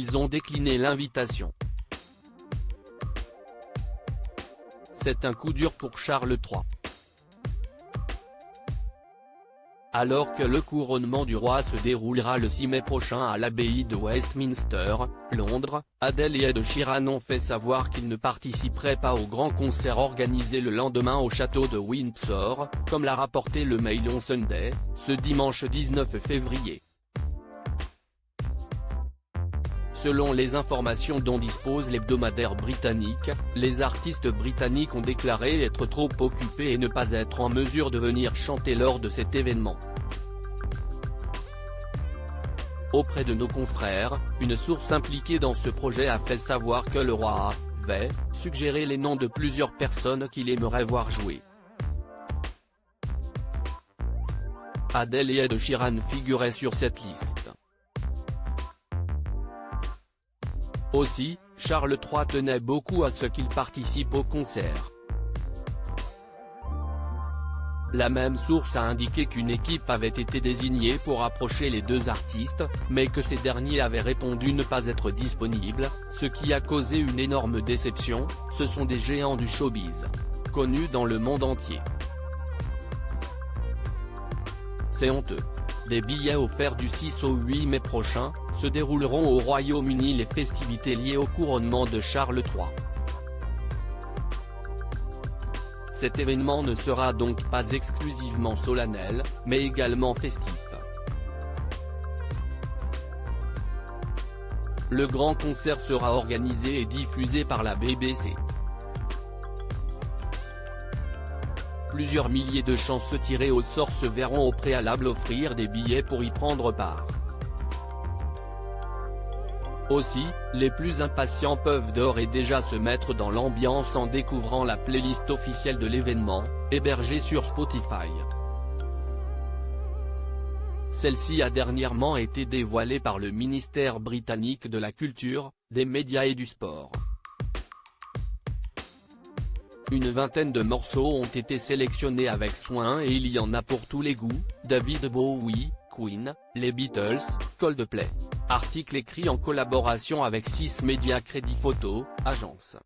ils ont décliné l'invitation. C'est un coup dur pour Charles III. Alors que le couronnement du roi se déroulera le 6 mai prochain à l'abbaye de Westminster, Londres, Adèle et Ed Sheeran ont fait savoir qu'ils ne participeraient pas au grand concert organisé le lendemain au château de Windsor, comme l'a rapporté le Mail on Sunday, ce dimanche 19 février. Selon les informations dont dispose l'hebdomadaire britannique, les artistes britanniques ont déclaré être trop occupés et ne pas être en mesure de venir chanter lors de cet événement. Auprès de nos confrères, une source impliquée dans ce projet a fait savoir que le roi avait suggéré les noms de plusieurs personnes qu'il aimerait voir jouer. Adèle et Ed Sheeran figuraient sur cette liste. Aussi, Charles III tenait beaucoup à ce qu'il participe au concert. La même source a indiqué qu'une équipe avait été désignée pour approcher les deux artistes, mais que ces derniers avaient répondu ne pas être disponibles, ce qui a causé une énorme déception. Ce sont des géants du showbiz, connus dans le monde entier. C'est honteux. Des billets offerts du 6 au 8 mai prochain, se dérouleront au Royaume-Uni les festivités liées au couronnement de Charles III. Cet événement ne sera donc pas exclusivement solennel, mais également festif. Le grand concert sera organisé et diffusé par la BBC. Plusieurs milliers de chanceux tirés au sort se verront au préalable offrir des billets pour y prendre part. Aussi, les plus impatients peuvent d'ores et déjà se mettre dans l'ambiance en découvrant la playlist officielle de l'événement, hébergée sur Spotify. Celle-ci a dernièrement été dévoilée par le ministère britannique de la Culture, des Médias et du Sport. Une vingtaine de morceaux ont été sélectionnés avec soin et il y en a pour tous les goûts, David Bowie, Queen, les Beatles, Coldplay. Article écrit en collaboration avec 6 Media Crédit Photo, agence.